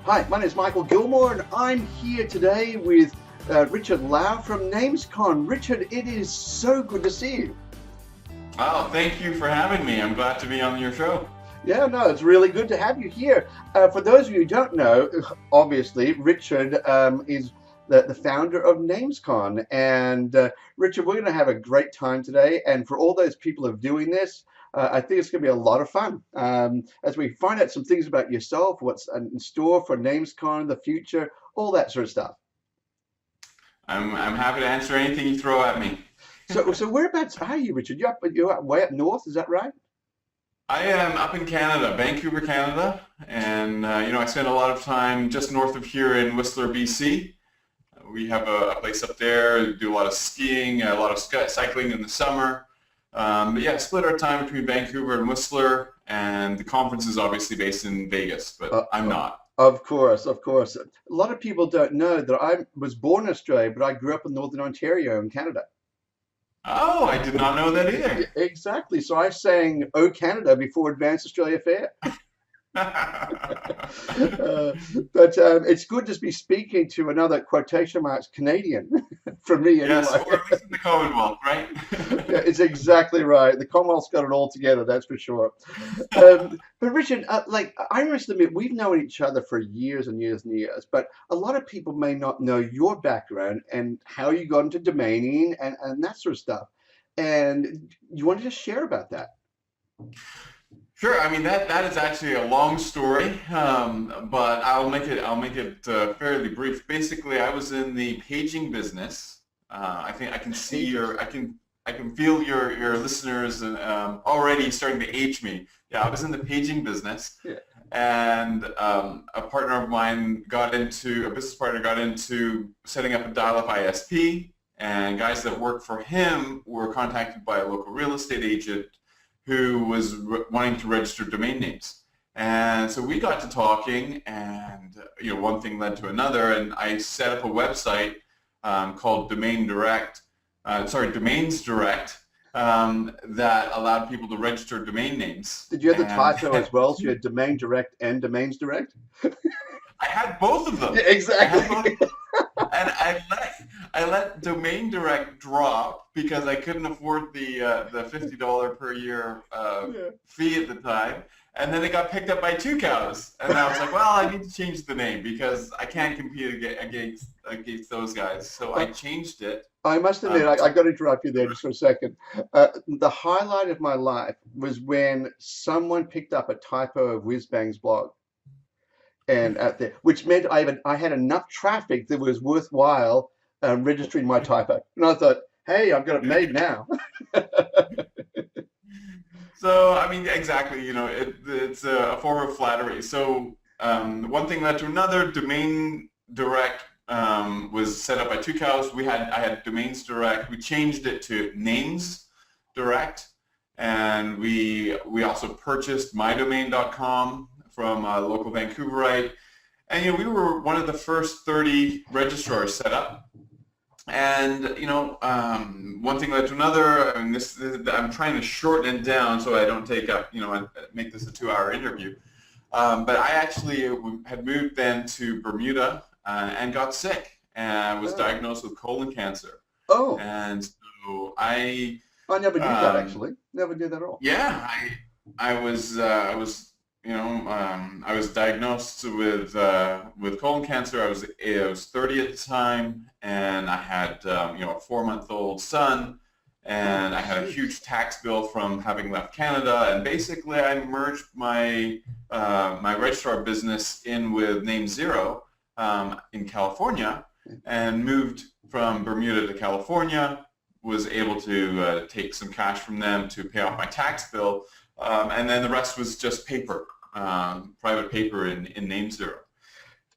Hi, my name is Michael Gilmour, and I'm here today with Richard Lau from NamesCon. Richard, it is so good to see you. Oh, thank you for having me. I'm glad to be on your show. Yeah, no, it's really good to have you here. For those of you who don't know, obviously, Richard is the founder of NamesCon. And Richard, we're going to have a great time today. And for all those people who are doing this, I think it's going to be a lot of fun as we find out some things about yourself, what's in store for NamesCon in the future, all that sort of stuff. I'm happy to answer anything you throw at me. So whereabouts are you, Richard? You're up way up north, is that right? I am up in Canada, Vancouver, Canada, and I spend a lot of time just north of here in Whistler, BC. We have a place up there, do a lot of skiing, a lot of cycling in the summer. But yeah, split our time between Vancouver and Whistler, and the conference is obviously based in Vegas, but I'm not. Of course, of course. A lot of people don't know that I was born in Australia, but I grew up in Northern Ontario in Canada. Oh, I did not know that either. Exactly. So I sang "O Canada" before Advanced Australia Fair. But it's good to be speaking to another quotation marks Canadian for me anyway. Yes, or at least in the Commonwealth, right? Yeah, it's exactly right. The Commonwealth's got it all together, that's for sure. But Richard, I must admit, we've known each other for years and years and years, but a lot of people may not know your background and how you got into domaining and that sort of stuff. And you wanted to share about that. Sure. I mean that is actually a long story, but I'll make it fairly brief. Basically, I was in the paging business. I think I can see I can feel your listeners already starting to age me. Yeah, I was in the paging business, Yeah. and a business partner got into setting up a dial-up ISP, and guys that worked for him were contacted by a local real estate agent who was wanting to register domain names. And so we got to talking, and one thing led to another, and I set up a website called Domains Direct, that allowed people to register domain names. Did you have the typo as well? So you had Domain Direct and Domains Direct? I had both of them. Yeah, exactly. And I let Domain Direct drop because I couldn't afford the $50 per year fee at the time. And then it got picked up by Two Cows, and I was like, well, I need to change the name because I can't compete against those guys. So I changed it. I must admit, I got to interrupt you there just for a second. The highlight of my life was when someone picked up a typo of Whizbang's blog, and which meant I had enough traffic that was worthwhile registering my typo. And I thought, hey, I've got it made now. So, I mean, exactly, it's a form of flattery. So, one thing led to another. Domain Direct was set up by Two Cows. I had Domains Direct. We changed it to Names Direct, and we also purchased mydomain.com from a local Vancouverite. And, we were one of the first 30 registrars set up. And one thing led to another. I mean, I'm trying to shorten it down so I don't take up, make this a 2-hour interview. But I actually had moved then to Bermuda and got sick and was diagnosed with colon cancer. Oh. And so I never knew that actually. Never knew that at all. Yeah, I was diagnosed with colon cancer. I was 30 at the time, and I had a 4-month-old son, and I had a huge tax bill from having left Canada. And basically, I merged my registrar business in with NameZero in California, and moved from Bermuda to California. Was able to take some cash from them to pay off my tax bill, and then the rest was just paper. Private paper in NameZero,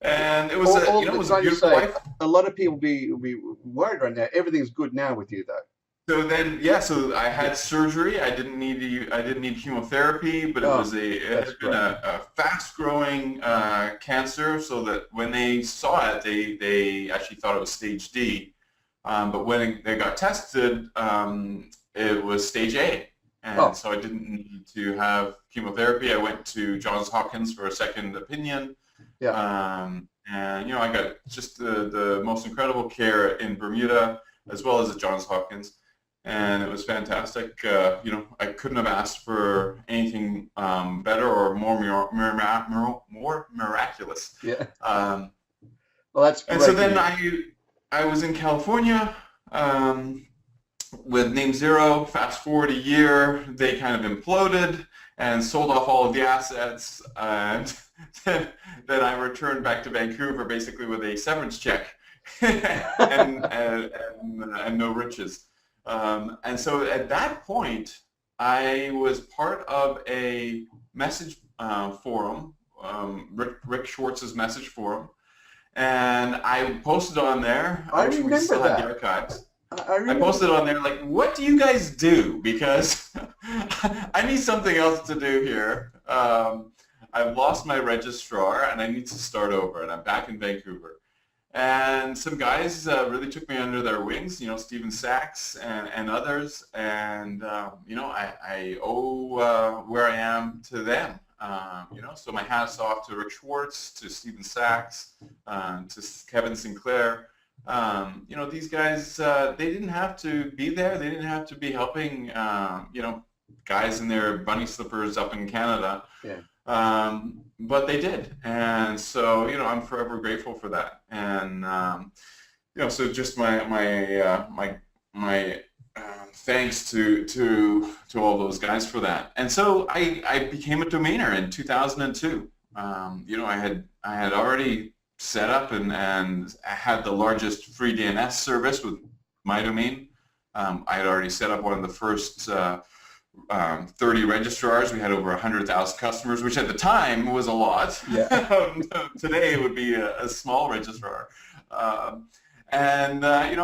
and it was it was a beautiful life. A lot of people be worried right now. Everything's good now with you, though. So then, so I had surgery. I didn't need chemotherapy, but it had been a fast-growing cancer. So that when they saw it, they actually thought it was stage D, but when they got tested, it was stage A. And so I didn't need to have chemotherapy. I went to Johns Hopkins for a second opinion, Yeah. And I got just the most incredible care in Bermuda as well as at Johns Hopkins, and it was fantastic. I couldn't have asked for anything better or more miraculous. Yeah. Um, Well, that's and so great then news. I was in California with Name Zero. Fast forward a year, they kind of imploded and sold off all of the assets. And then I returned back to Vancouver basically with a severance check and no riches. And so at that point, I was part of a message forum, Rick Schwartz's message forum, and I posted on there. I I wish we remember still had the that. archives. I I remember posted that. on there like, what do you guys do? Because I need something else to do here. I've lost my registrar and I need to start over, and I'm back in Vancouver. And some guys really took me under their wings, Stephen Sachs and others, and I owe where I am to them. So my hat's off to Rick Schwartz, to Stephen Sachs, to Kevin Sinclair. These guys, they didn't have to be there. They didn't have to be helping, guys in their bunny slippers up in Canada. Yeah. But they did. And so, I'm forever grateful for that. And, so just my thanks to all those guys for that. And so I became a domainer in 2002. I had already set up and I had the largest free DNS service with my domain. I had already set up one of the first 30 registrars. We had over 100,000 customers, which at the time was a lot. Yeah. Today it would be a small registrar. I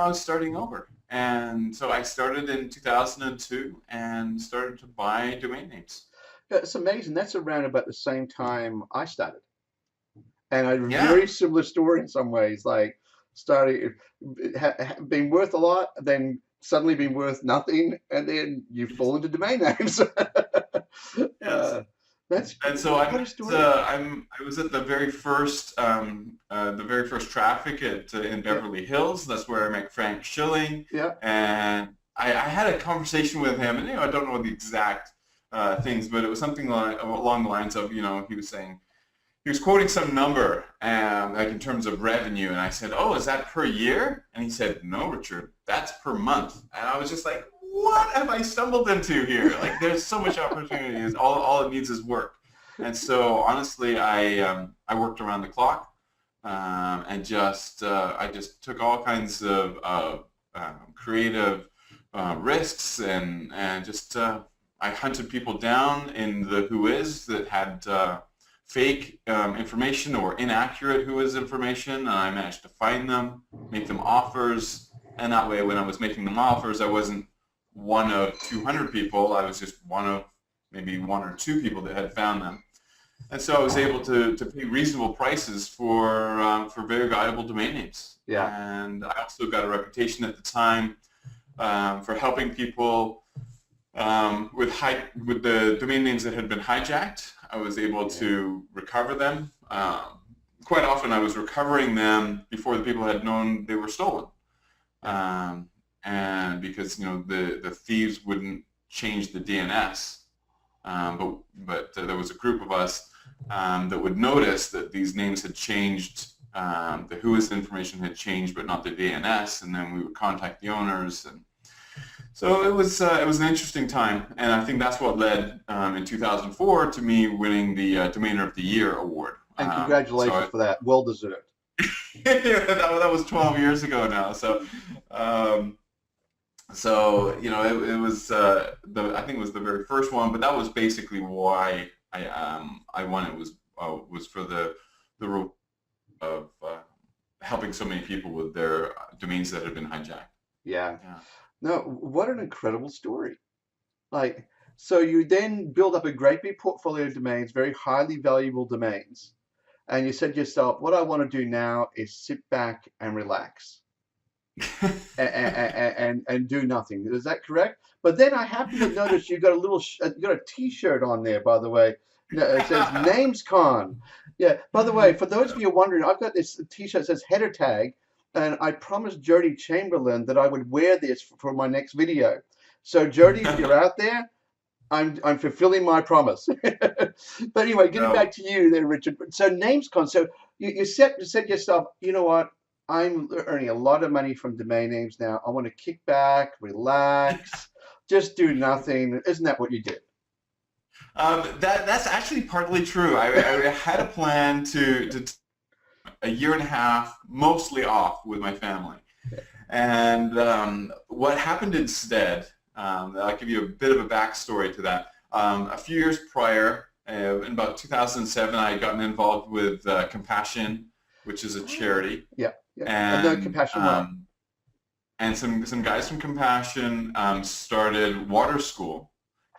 was starting over. And so I started in 2002 and started to buy domain names. Yeah, it's amazing. That's around about the same time I started. And a Yeah. very similar story in some ways, like starting being worth a lot, then suddenly being worth nothing, and then you fall into domain names. Yes. uh, that's And so quite a story. I was at the very first traffic in Yeah, Beverly Hills. That's where I met Frank Schilling, yeah, and I had a conversation with him, and I don't know the exact things, but it was something along the lines of he was quoting some number, like in terms of revenue, and I said, "Oh, is that per year?" And he said, "No, Richard, that's per month." And I was just like, "What have I stumbled into here? Like, there's so much opportunities. All it needs is work." And so, honestly, I worked around the clock, and I just took all kinds of creative risks, and just I hunted people down in the Who Is that had fake information or inaccurate Who Is information, and I managed to find them, make them offers, and that way when I was making them offers, I wasn't one of 200 people, I was just one of maybe one or two people that had found them. And so I was able to pay reasonable prices for very valuable domain names. yeah, And I also got a reputation at the time for helping people with the domain names that had been hijacked. I was able yeah, to recover them. Quite often I was recovering them before the people had known they were stolen. yeah, And because the thieves wouldn't change the DNS, but there was a group of us that would notice that these names had changed. The Who Is information had changed, but not the DNS, and then we would contact the owners. And so it was an interesting time, and I think that's what led in 2004 to me winning the Domainer of the Year award. and So congratulations for that. Well deserved. that was 12 years ago now. Um, it was I think it was the very first one, but that was basically why I won. It was for the role of helping so many people with their domains that had been hijacked. Yeah. Yeah. No, what an incredible story. Like, so you then build up a great big portfolio of domains, very highly valuable domains, and you said to yourself, what I want to do now is sit back and relax and do nothing. Is that correct? But then I happen to notice you got a little, you got a T-shirt on there, by the way. No, it says NamesCon. Yeah. By the way, for those of you wondering, I've got this T-shirt that says header tag, and I promised Jody Chamberlain that I would wear this for my next video. So Jody, if you're out there, I'm fulfilling my promise. But anyway, getting No. back to you there, Richard. So NamesCon. So you said yourself, you know what? I'm earning a lot of money from domain names now. I want to kick back, relax, just do nothing. Isn't that what you did? That's actually partly true. I had a plan to a year and a half mostly off with my family. And what happened instead, I'll give you a bit of a backstory to that. A few years prior, in about 2007, I had gotten involved with Compassion, which is a charity. Yeah, yeah. And the And compassion um, and some guys from Compassion started Water School.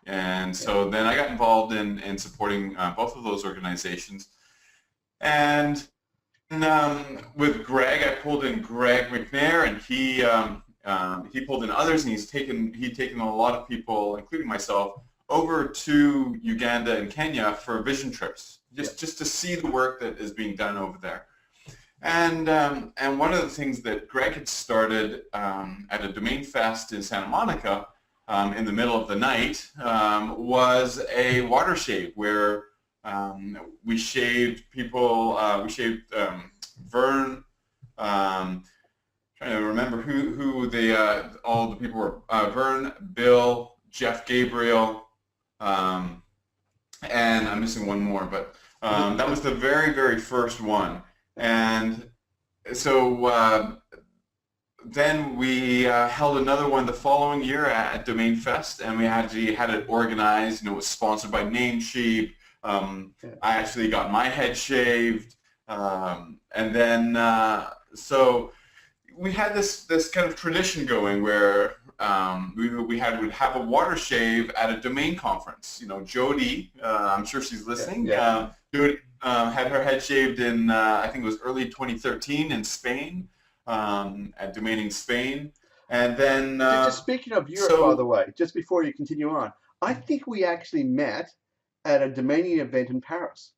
And yeah, so then I got involved in supporting both of those organizations. And with Greg, I pulled in Greg McNair, and he pulled in others, and he'd taken a lot of people, including myself, over to Uganda and Kenya for vision trips, yeah, just to see the work that is being done over there. And one of the things that Greg had started at a domain fest in Santa Monica in the middle of the night was a water shave where we shaved people. We shaved Vern. Trying to remember who all the people were. Vern, Bill, Jeff Gabriel, and I'm missing one more, but that was the very, very first one. And so then we held another one the following year at Domain Fest, and we actually had it organized, and it was sponsored by Namecheap. yeah. I actually got my head shaved, and then so we had this kind of tradition going where would have a water shave at a domain conference. You know, Jody, I'm sure she's Yeah, listening. yeah. Jody had her head shaved in I think it was early 2013 in Spain at Domaining Spain, and then Just speaking of Europe, by the so way, just before you continue on, I think we actually met at a domaining event in Paris.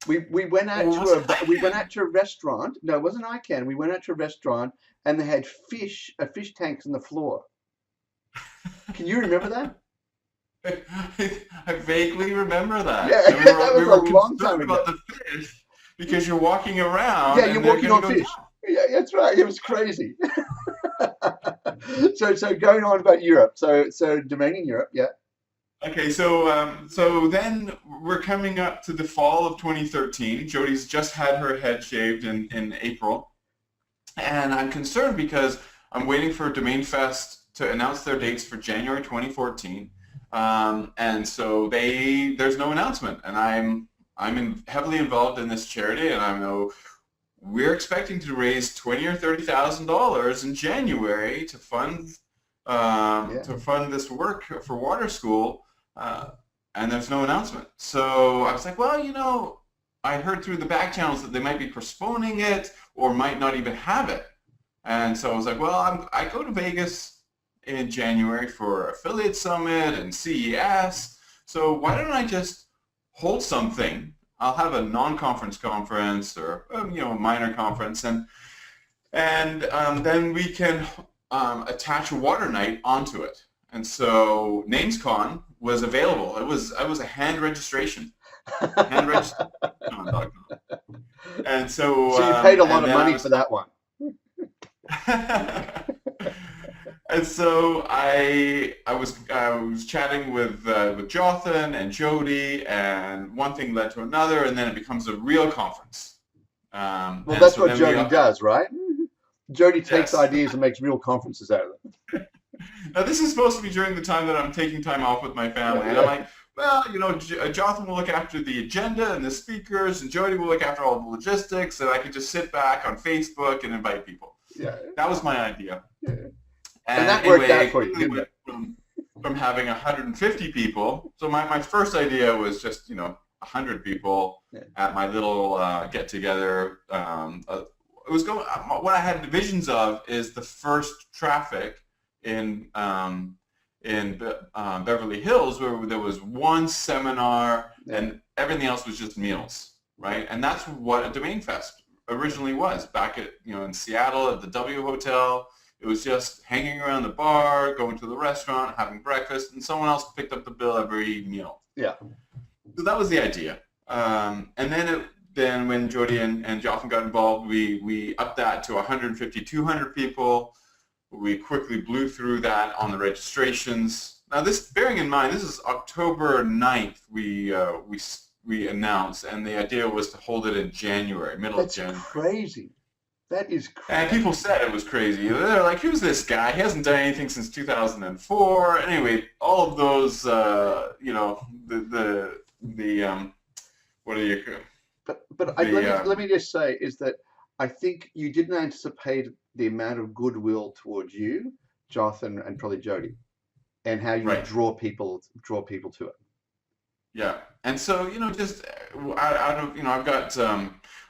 We went out to was it we went ICANN? out to a restaurant. No, it wasn't ICANN. We went out to a restaurant and they had fish tanks on the floor. Can you remember that? I vaguely remember that. Yeah, And that we was a were long time concerned ago. about the fish because you're walking around Yeah, you're and they're walking going on to go fish. down. Yeah, that's right. It was crazy. So going on about Europe. So domaining Europe. Yeah, Okay, so then we're coming up to the fall of 2013. Jody's just had her head shaved in April, and I'm concerned because I'm waiting for Domain Fest to announce their dates for January 2014, and so there's no announcement, and heavily involved in this charity, and I know we're expecting to raise $20,000 or $30,000 in January yeah. to fund this work for Water School, uh, and there's no announcement. So I was like, well, I heard through the back channels that they might be postponing it or might not even have it. And so I was like, well, I go to Vegas in January for Affiliate Summit and CES, so why don't I just hold something? I'll have a non-conference conference or a minor conference, and then we can attach a water night onto it. And so NamesCon was available. I was a hand registration, hand registration.com. And so So you paid a lot and of then money for that one. and so I was chatting with Jonathan and Jody, and one thing led to another, and then it becomes a real conference. Well, And that's so what then Jody does, right? Jody takes yes. ideas and makes real conferences out of them. Now this is supposed to be during the time that I'm taking time off with my Yeah, family, and I'm yeah, like, well, Jonathan will look after the agenda and the speakers, and Jody will look after all the logistics, and I can just sit back on Facebook and invite people. yeah, That was my idea. yeah. And And that worked anyway, out it for you, quickly didn't went it? from having 150 people. So my first idea was just 100 people Yeah, at my little get together. It was going. What I had visions of is the first traffic in in Beverly Hills where there was one seminar and everything else was just meals, right? And that's what a Domain Fest originally was back at, in Seattle at the W Hotel. It was just hanging around the bar, going to the restaurant, having breakfast, and someone else picked up the bill every meal. Yeah. So that was the idea. And then when Jody and Jotham got involved, we upped that to 150, 200 people. We quickly blew through that on the registrations. Now, bearing in mind, this is October 9th. We announced, and the idea was to hold it in January, middle of January. That's crazy. That is crazy. And people said it was crazy. They're like, "Who's this guy? He hasn't done anything since 2004." Anyway, all of those, what do you? Let me just say is that I think you didn't anticipate the amount of goodwill towards you, Jotham, and probably Jody, and how you draw people to it. Yeah, and so just out of I've got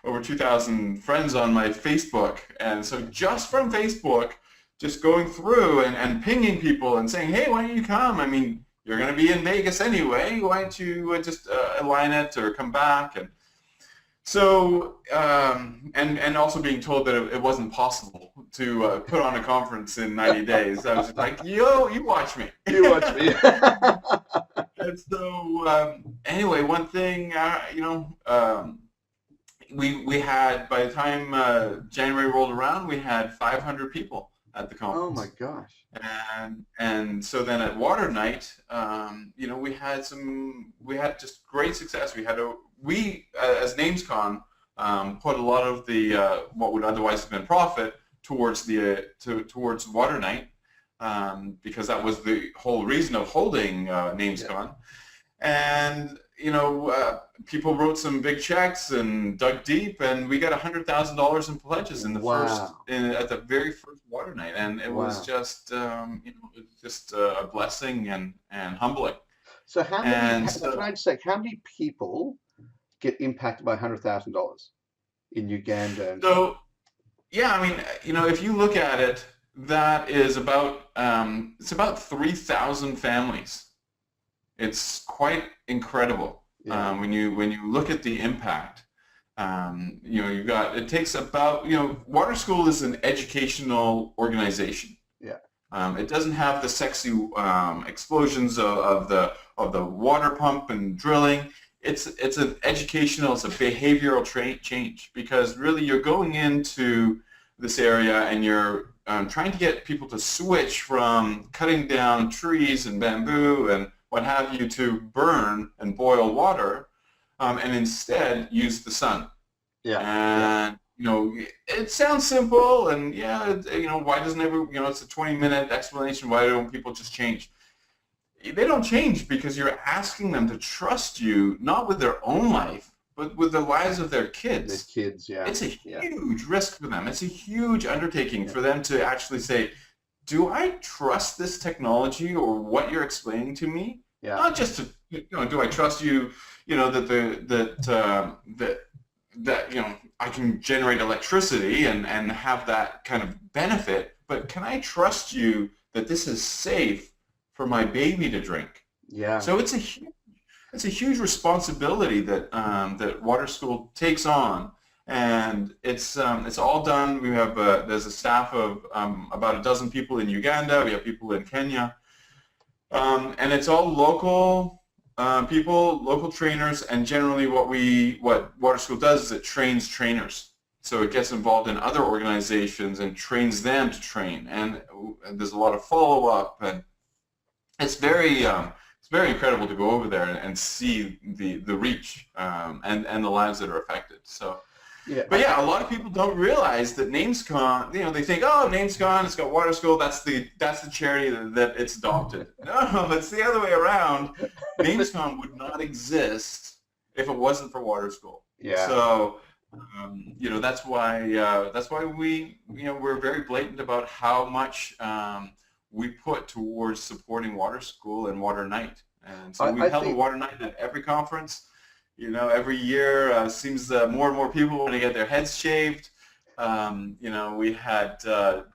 over 2,000 friends on my Facebook, and so just from Facebook, just going through and pinging people and saying, "Hey, why don't you come? I mean, you're going to be in Vegas anyway. Why don't you just align it or come back?" And so, and also being told that it wasn't possible to put on a conference in 90 days. I was just like, "Yo, you watch me." You watch me. And so, anyway, one thing, we had, by the time January rolled around, we had 500 people at the conference. Oh my gosh. And so then at Water Night, we had just great success. We as NamesCon put a lot of the what would otherwise have been profit towards towards Water Night, because that was the whole reason of holding NamesCon. And people wrote some big checks and dug deep, and we got $100,000 in pledges in the at the very first Water Night, and it was just a blessing and humbling. So how many people get impacted by $100,000 in Uganda? So yeah, I mean, if you look at it, that is about it's about 3,000 families. It's quite incredible. Yeah. When you look at the impact. You've got, it takes about, Water School is an educational organization. Yeah. It doesn't have the sexy explosions of the water pump and drilling. It's an educational, it's a behavioral change, because really you're going into this area and you're trying to get people to switch from cutting down trees and bamboo and what have you to burn and boil water, and instead use the sun. Yeah. And it sounds simple, and why doesn't it's a 20-minute explanation. Why don't people just change? They don't change because you're asking them to trust you, not with their own life, but with the lives of their kids. Their kids, yeah. It's a huge risk for them. It's a huge undertaking for them to actually say, do I trust this technology or what you're explaining to me? Yeah. Not just to, do I trust you, that I can generate electricity and have that kind of benefit, but can I trust you that this is safe for my baby to drink? Yeah. So it's a huge responsibility that that Water School takes on, and it's all done. We have there's a staff of about a dozen people in Uganda. We have people in Kenya, and it's all local people, local trainers, and generally what Water School does is it trains trainers. So it gets involved in other organizations and trains them to train, and there's a lot of follow-up, and it's very incredible to go over there and see the reach and the lives that are affected. So, but yeah, a lot of people don't realize that NamesCon. They think, oh, NamesCon, it's got Water School. That's the charity that it's adopted. No, it's the other way around. NamesCon would not exist if it wasn't for Water School. Yeah. So, that's why we're very blatant about how much we put towards supporting Water School and Water Night. And so we've held a Water Night at every conference. Every year seems more and more people want to get their heads shaved. We had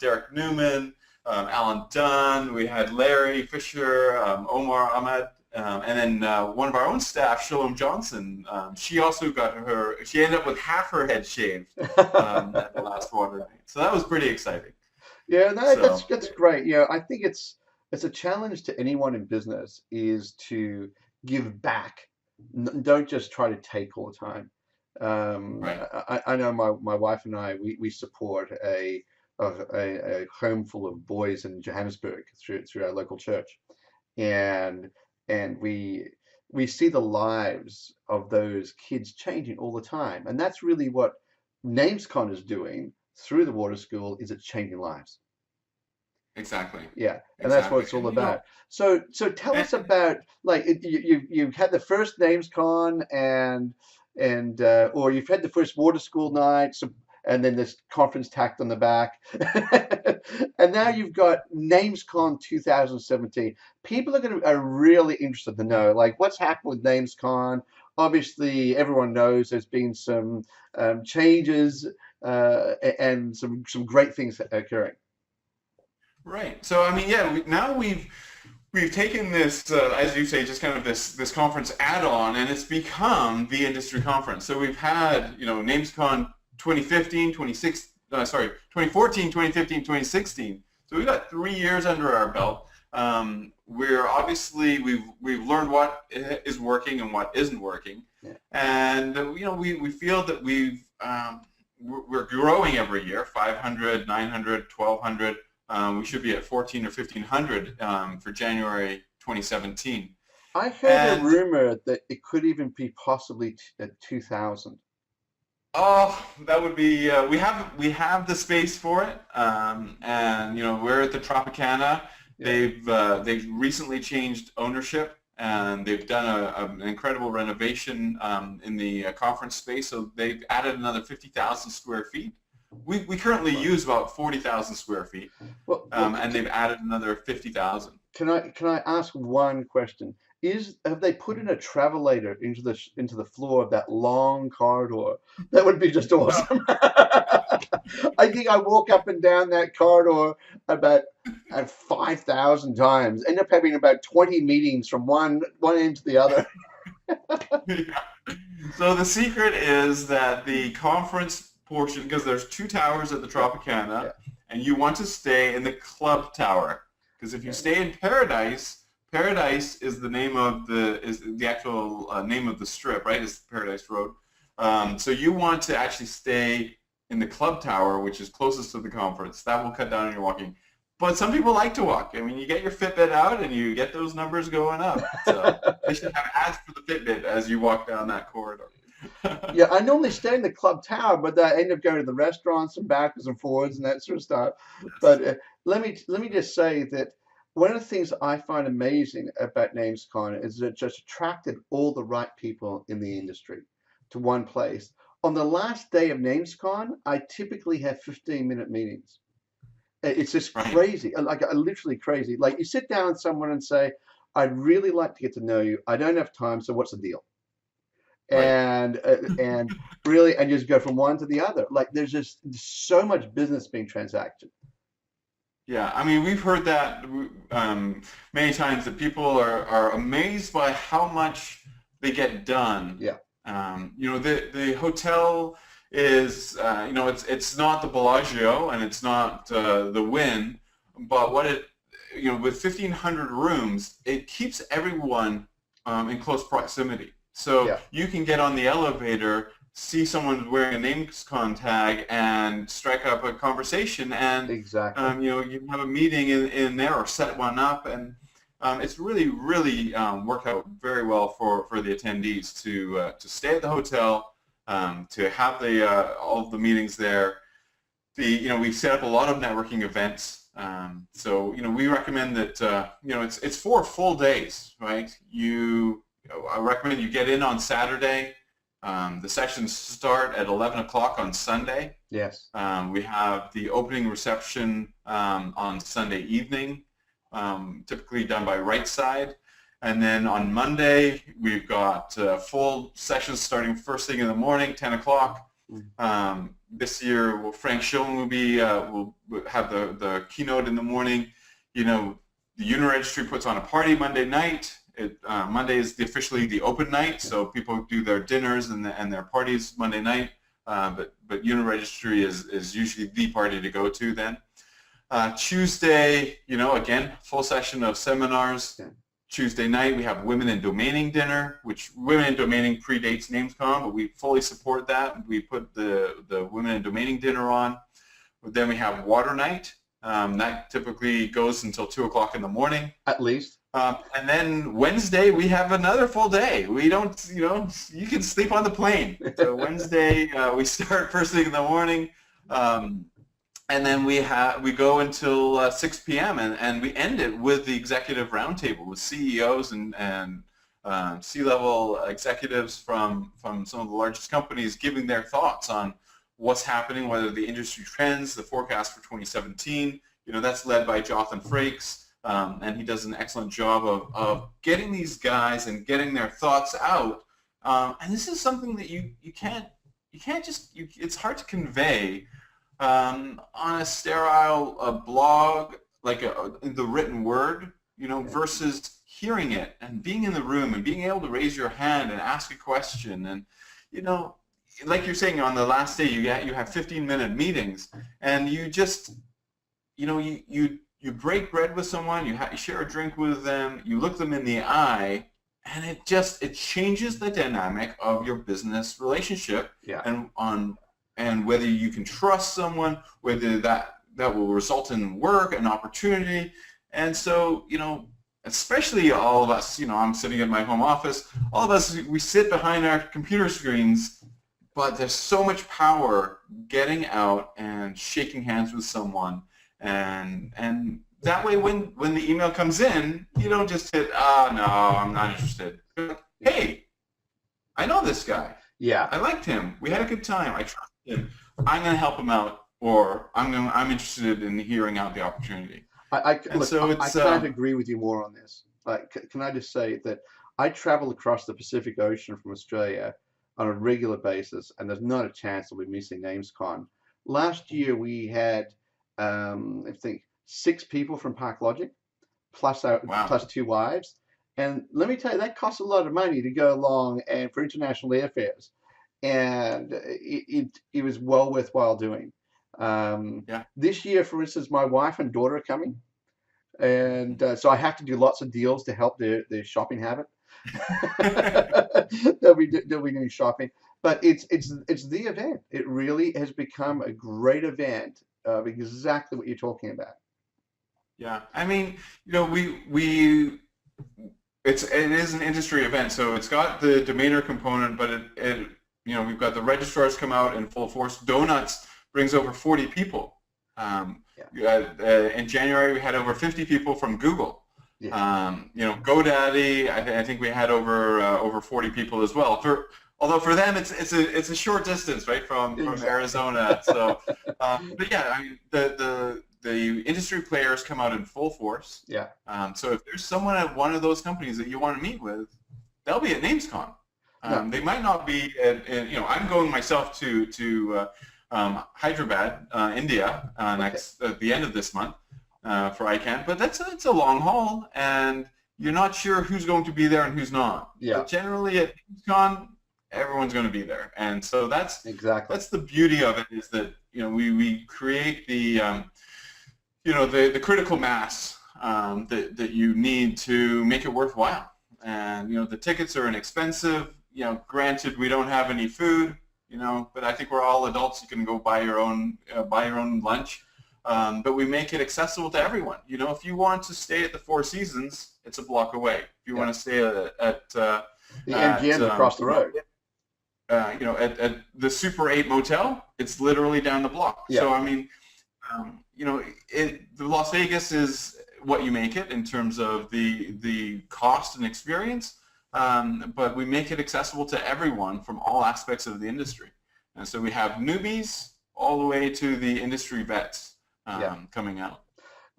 Derek Newman. Alan Dunn, we had Larry Fisher, Omar Ahmed, and then one of our own staff, Shalom Johnson. She also she ended up with half her head shaved at the last water night. So that was pretty exciting. Yeah, no, So, that's great. Yeah, I think it's a challenge to anyone in business is to give back. Don't just try to take all the time. right. I know my wife and I we support a home full of boys in Johannesburg through our local church, and we see the lives of those kids changing all the time, and that's really what NamesCon is doing through the water school is it's changing lives. Exactly. Yeah, and that's what Exactly. it's all And, about. So tell and, us about like you've had the first NamesCon and or you've had the first water school night, so, and then this conference tacked on the back, and now you've got NamesCon 2017. People are really interested to know like what's happened with NamesCon. Obviously, everyone knows there's been some changes and some great things occurring. right. So, I mean, yeah, now we've taken this, as you say, just kind of this conference add-on, and it's become the industry conference. So we've had, NamesCon 2015, 2014, 2015, 2016. So we've got 3 years under our belt. We're obviously we've learned what is working and what isn't working, Yeah. and we feel that we're growing every year, 500, 900, 1200. We should be at 14 or 1500 for January 2017. I heard a And rumor that it could even be possibly at 2000. oh, that would be we have the space for it, and we're at the Tropicana. Yeah. They've recently changed ownership, and they've done an incredible renovation in the conference space. So they've added another 50,000 square feet. We currently use about 40,000 square feet, Well, and they've added another 50,000. can I ask one question? Have they put in a travelator into the floor of that long corridor? That would be just awesome. I think I walk up and down that corridor about at 5,000 times. End up having about 20 meetings from one end to the other. Yeah. So the secret is that the conference portion, because there's two towers at the Yeah, Tropicana, and you want to stay in the club tower. Because if you yeah, stay in Paradise, Paradise is the actual name of the strip, right? It's Paradise Road. So you want to actually stay in the club tower, which is closest to the conference. That will cut down on your walking. But some people like to walk. I mean, you get your Fitbit out and you get those numbers going up. So they should have ads for the Fitbit as you walk down that corridor. yeah. I normally stay in the club tower, but I end up going to the restaurants and backwards and forwards and that sort of stuff. But let me just say that one of the things I find amazing about NamesCon is that it just attracted all the right people in the industry to one place. On the last day of NamesCon, I typically have 15-minute meetings. It's just Right, crazy, like literally crazy. Like you sit down with someone and say, "I'd really like to get to know you. I don't have time, so what's the deal?" right. And really, and just go from one to the other. Like there's just so much business being transacted. Yeah, I mean, we've heard that many times that people are amazed by how much they get done. Yeah, The hotel is, it's not the Bellagio and it's not the Wynn, but with 1,500 rooms, it keeps everyone in close proximity. So yeah, you can get on the elevator, see someone wearing a NamesCon tag, and strike up a conversation, and exactly. you can have a meeting in there or set one up, and it's really, really worked out very well for the attendees to stay at the hotel, to have all of the meetings there. We set up a lot of networking events. So we recommend that it's 4 full days, right? I recommend you get in on Saturday. The sessions start at 11 o'clock on Sunday. Yes. We have the opening reception on Sunday evening, typically done by Right Side. And then on Monday, we've got full sessions starting first thing in the morning, 10 o'clock. Mm. this year, Frank Schillen will have the keynote in the morning. The Unit Registry puts on a party Monday night. Monday is officially the open night, so people do their dinners and their parties Monday night. But Unit Registry is usually the party to go to then. Tuesday, again, full session of seminars. Yeah. Tuesday night, we have Women in Domaining dinner, which Women in Domaining predates NamesCon, but we fully support that. We put the Women in Domaining dinner on. Then we have Water Night. That typically goes until 2 o'clock in the morning. At least. And then Wednesday, we have another full day. We don't, you can sleep on the plane. So Wednesday, we start first thing in the morning. And then we go until 6 p.m. and we end it with the executive roundtable with CEOs and C-level executives from some of the largest companies giving their thoughts on what's happening, whether the industry trends, the forecast for 2017. That's led by Jonathan Frakes, and he does an excellent job of getting these guys and getting their thoughts out. And this is something that you can't just, it's hard to convey on a sterile blog, like the written word, versus hearing it and being in the room and being able to raise your hand and ask a question. And, like you're saying, on the last day, you have 15-minute meetings, and you just, you break bread with someone, you share a drink with them, you look them in the eye, and it changes the dynamic of your business relationship. Yeah. And whether you can trust someone, whether that will result in work and opportunity. And so, especially all of us, I'm sitting in my home office, all of us, we sit behind our computer screens, but there's so much power getting out and shaking hands with someone. And that way, when the email comes in, you don't just hit, no, I'm not interested. Hey, I know this guy. Yeah. I liked him. We had a good time. I trust him. I'm going to help him out, or I'm interested in hearing out the opportunity. I can't agree with you more on this. Can I just say that I travel across the Pacific Ocean from Australia on a regular basis, and there's not a chance I'll be missing NamesCon. Last year we had, I think, 6 people from ParkLogic, plus 2 wives. And let me tell you, that costs a lot of money to go along and for international airfares. And it was well worthwhile doing. This year, for instance, my wife and daughter are coming. And so I have to do lots of deals to help their shopping habit. They'll be doing shopping. But it's the event. It really has become a great event of exactly what you're talking about. Yeah. I mean, it is an industry event, so it's got the domainer component, but we've got the registrars come out in full force. Donuts brings over 40 people. In January, we had over 50 people from Google. Yeah. GoDaddy, I think we had over 40 people as well. Although for them, it's a short distance, right, from Arizona. So, but yeah, I mean, the industry players come out in full force. Yeah. So if there's someone at one of those companies that you want to meet with, they'll be at NamesCon. They might not be at I'm going myself to Hyderabad, India, at the end of this month for ICANN, but it's a long haul, and you're not sure who's going to be there and who's not. Yeah. But generally at NamesCon, everyone's going to be there, and so that's the beauty of it, is that we create the the critical mass that you need to make it worthwhile. And the tickets are inexpensive. Granted, we don't have any food. But I think we're all adults. You can go buy your own lunch. But we make it accessible to everyone. If you want to stay at the Four Seasons, it's a block away. If you want to stay at the MGM across the road, at the Super 8 Motel, it's literally down the block. Yeah. So I mean, the Las Vegas is what you make it in terms of the cost and experience. But we make it accessible to everyone from all aspects of the industry. And so we have newbies all the way to the industry vets coming out.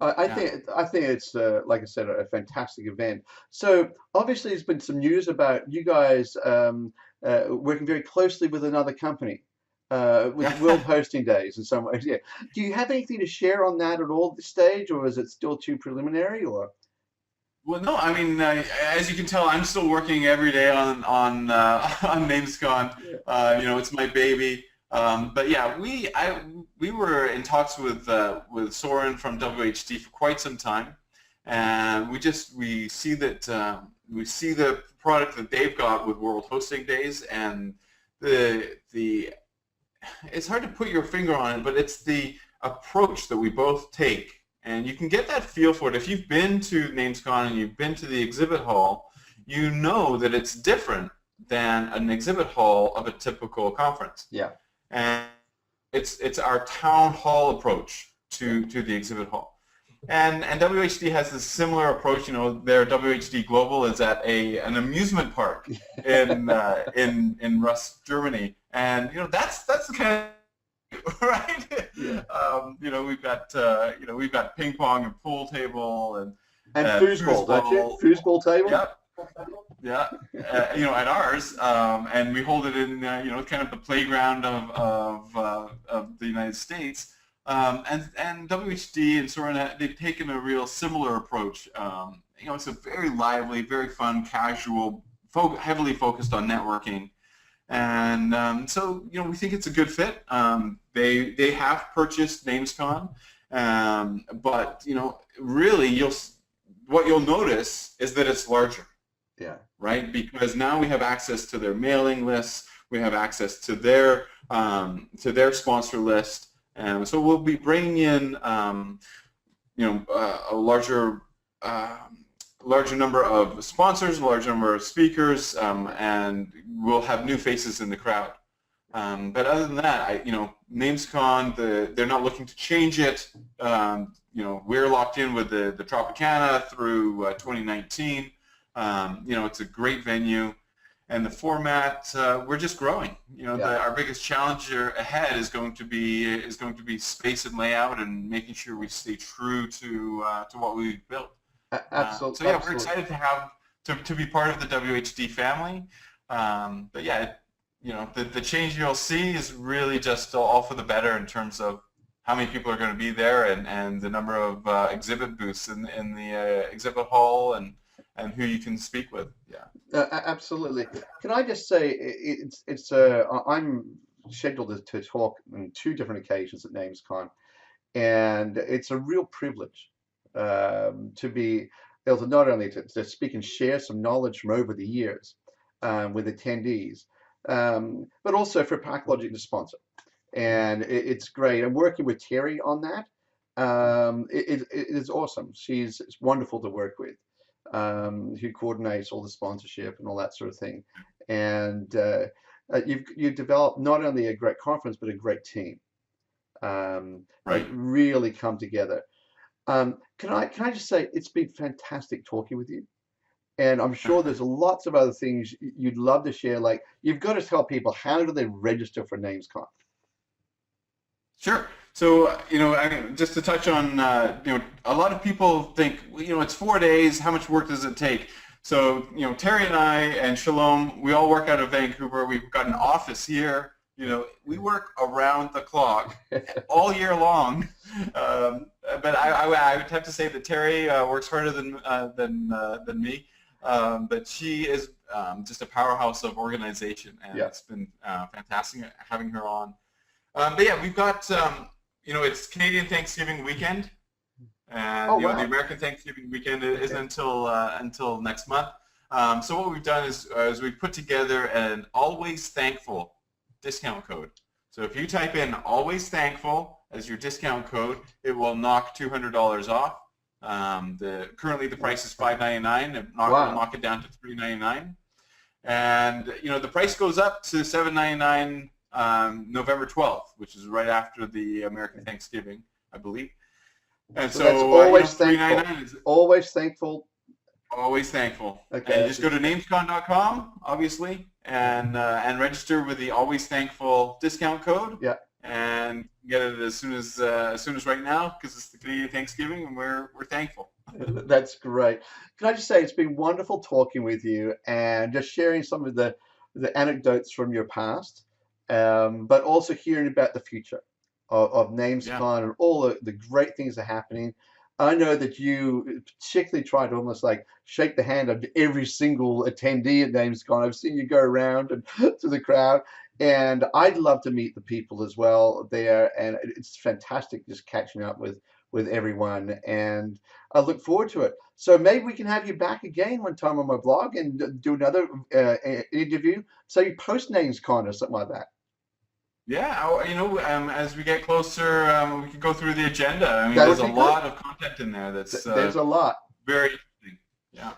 I think it's, like I said, a fantastic event. So obviously there's been some news about you guys working very closely with another company. with World Hosting Days in some ways. Yeah. Do you have anything to share on that at all at this stage, or is it still too preliminary? Or Well, no, I mean, as you can tell, I'm still working every day on NamesCon. It's my baby. But yeah, we were in talks with Soren from WHD for quite some time, and we see that we see the product that they've got with World Hosting Days, and the it's hard to put your finger on it, but it's the approach that we both take. And you can get that feel for it. If you've been to NamesCon and you've been to the exhibit hall, you know that it's different than an exhibit hall of a typical conference. yeah, And it's our town hall approach to the exhibit hall. And WHD has this similar approach. Their WHD Global is at an amusement park in Rust, Germany, and that's the kind of right. yeah. We've got ping pong and pool table and Foosball, don't you? Foosball table. Yep. Yeah, at ours, and we hold it in, kind of the playground of the United States, and WHD and Soren, they've taken a real similar approach. It's a very lively, very fun, casual, heavily focused on networking, and so we think it's a good fit. They have purchased NamesCon, but really what you'll notice is that it's larger. Yeah. Right, because now we have access to their mailing lists, we have access to their sponsor list, and so we'll be bringing in a larger number of sponsors, a larger number of speakers, and we'll have new faces in the crowd. But other than that, NamesCon, they're not looking to change it. We're locked in with the Tropicana through 2019. It's a great venue, and the format, we're just growing. Our biggest challenge ahead is going to be space and layout, and making sure we stay true to what we've built. Absolutely. So yeah, we're excited to be part of the WHD family. But yeah, the change you'll see is really just all for the better in terms of how many people are going to be there, and the number of exhibit booths in the exhibit hall, and who you can speak with. Yeah. Absolutely. Can I just say I'm scheduled to talk on 2 different occasions at NamesCon, and it's a real privilege to be able to not only to speak and share some knowledge from over the years with attendees, but also for PackLogic to sponsor. And it's great. I'm working with Terry on that. It is awesome. It's wonderful to work with. Who coordinates all the sponsorship and all that sort of thing, and you've developed not only a great conference but a great team. Right. Really come together. Can I just say it's been fantastic talking with you, and I'm sure there's lots of other things you'd love to share. Like, you've got to tell people, how do they register for NamesCon? Sure. So, just to touch on, a lot of people think, it's 4 days, how much work does it take? So, Terry and I and Shalom, we all work out of Vancouver. We've got an office here. We work around the clock all year long. But I would have to say that Terry works harder than me. But she is just a powerhouse of organization, and it's been fantastic having her on. But yeah, we've got, it's Canadian Thanksgiving weekend, and the American Thanksgiving weekend isn't until next month. So what we've done is we've put together an Always Thankful discount code. So if you type in Always Thankful as your discount code, it will knock $200 off. Currently the price is $5.99. We'll knock it down to $3.99, and the price goes up to $7.99. November 12th, which is right after the American Thanksgiving, I believe. And so that's always thankful. Always thankful. Always thankful. Okay. And just go to namescon.com, obviously, and register with the Always Thankful discount code. Yeah. And get it as soon as right now, because it's the Canadian Thanksgiving, and we're thankful. That's great. Can I just say, it's been wonderful talking with you and just sharing some of the anecdotes from your past. but also hearing about the future of Yeah. NamesCon and all the great things that are happening. I know that you particularly try to almost like shake the hand of every single attendee at NamesCon. I've seen you go around and to the crowd, and I'd love to meet the people as well there. And it's fantastic just catching up with everyone, and I look forward to it. So maybe we can have you back again one time on my blog and do another interview. Say post NamesCon or something like that. Yeah, as we get closer, we can go through the agenda. I mean, That there's would a be good. lot of content in there that's There's a lot. very interesting. Yeah.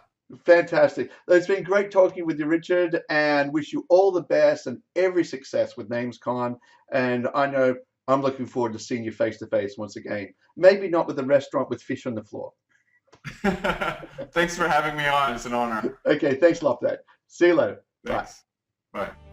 Fantastic. It's been great talking with you, Richard, and wish you all the best and every success with NamesCon. And I know I'm looking forward to seeing you face to face once again. Maybe not with the restaurant with fish on the floor. Thanks for having me on. It's an honor. Okay, thanks a lot, Dave. See you later. Bye. Thanks. Bye.